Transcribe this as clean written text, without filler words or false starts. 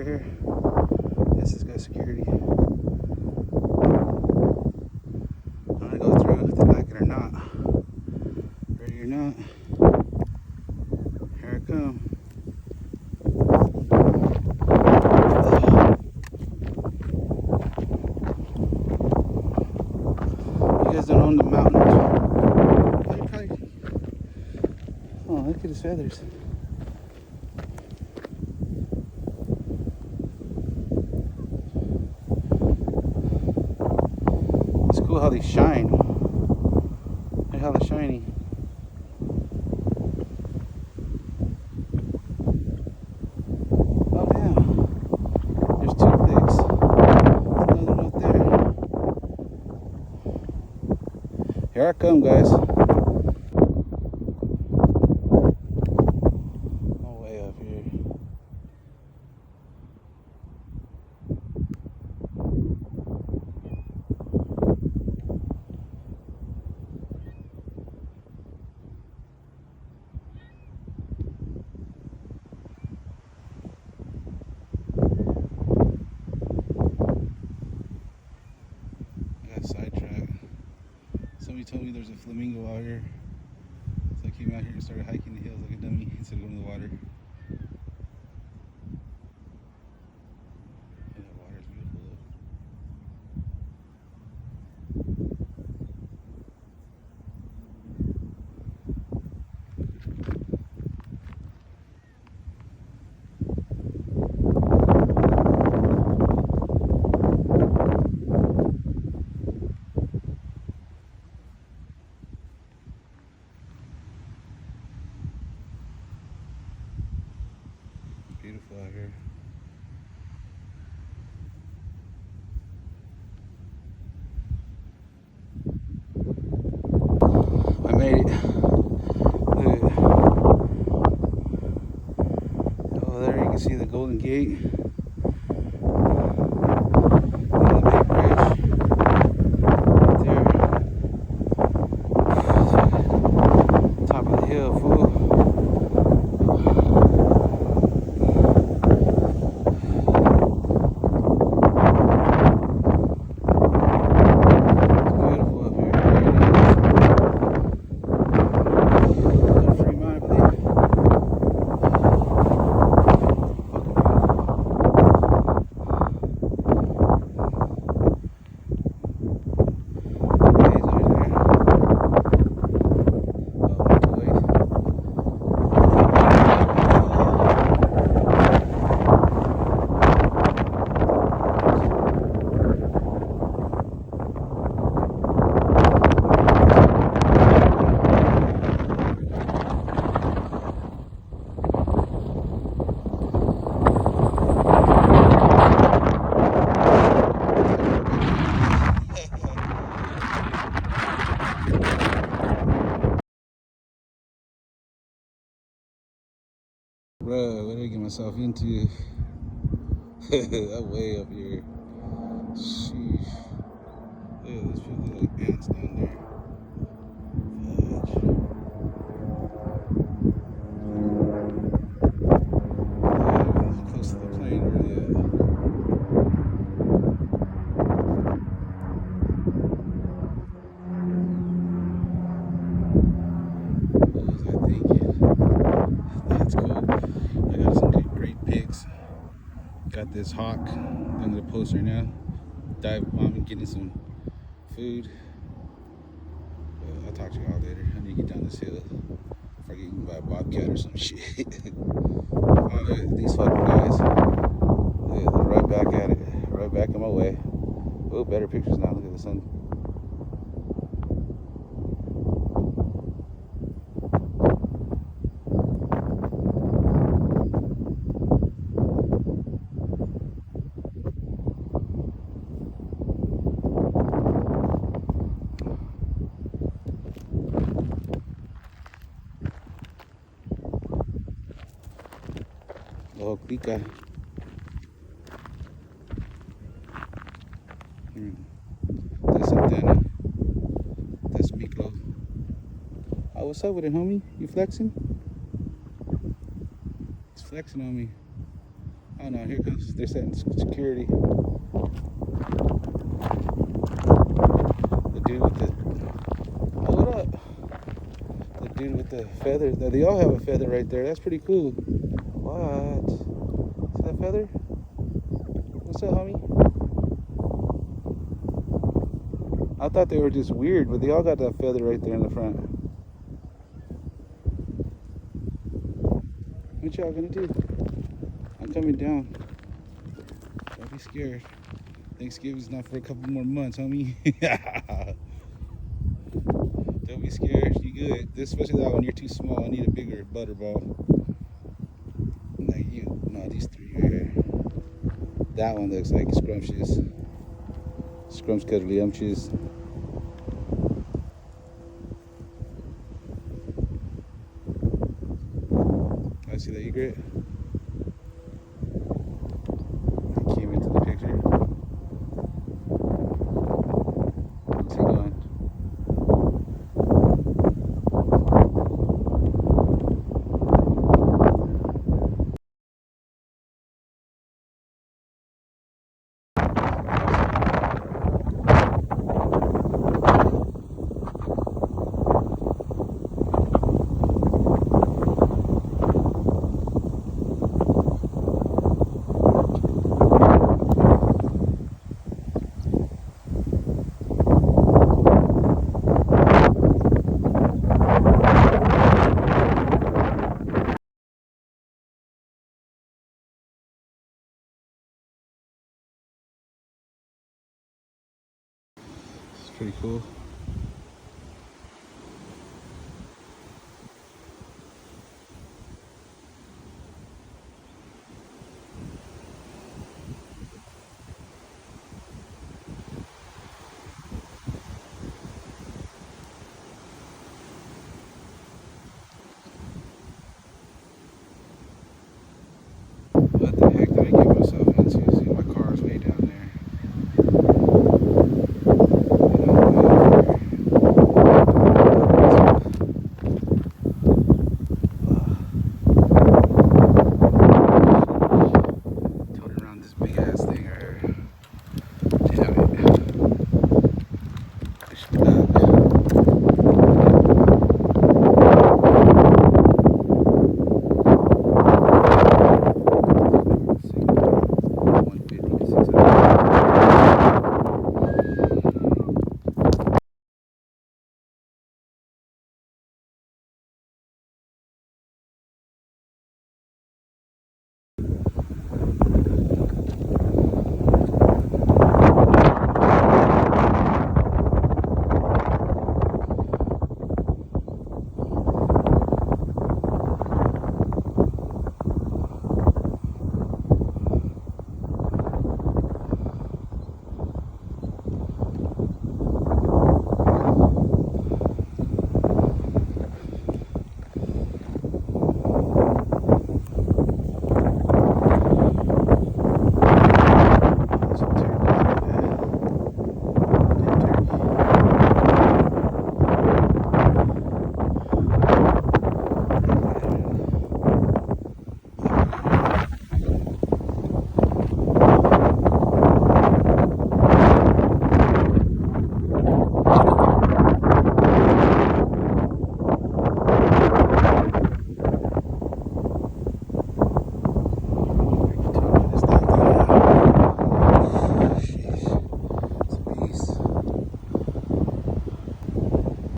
right here. This has got security. I'm gonna go through if they like it or not. Ready or not. Here I come. You guys don't own the mountain. Oh, you probably... Oh, look at his feathers. It's cool how they shine. Look how they're shiny. Oh yeah. There's two clicks. There's another one up there. Here I come, guys. Oh, way up here. Sidetrack. Somebody told me there's a flamingo out here, so I came out here and started hiking the hills like a dummy instead of going to the water. That water is beautiful though. Beautiful out here. I made it. Look. Oh, there you can see the Golden Gate. And the big bridge. Right there. Top of the hill, fool. Bro, what did I get myself into? That way up here. Sheesh. Look at this people look like ants down there. Fudge. Yeah, close to the plane earlier. What was I thinking? That's cool. I got some great pics. Got this hawk under the post right now. Dive bombing, getting some food. I'll talk to you all later. I need to get down this hill before I get eaten by a bobcat or some shit. These fucking guys. They're right back at it. Right back in my way. Oh, better pictures now. Look at the sun. Oh, Kika. That's Santana. That's Miklo. Oh, what's up with it, homie? You flexing? It's flexing on me. Oh no, here comes. They're setting security. The dude with the. Oh, what up? The dude with the feather. They all have a feather right there. That's pretty cool. What? See that feather? What's up, homie? I thought they were just weird, but they all got that feather right there in the front. What y'all gonna do? I'm coming down. Don't be scared. Thanksgiving's not for a couple more months, homie. Don't be scared. You good. Especially that one. You're too small. I need a bigger butterball. Like you. No, these three right here. That one looks like scrumptious. Scrumptious. I see that egret. He came into the picture. What's he going? It's pretty cool. What the heck did I get myself into? See, my car's way down there. Towed around this big ass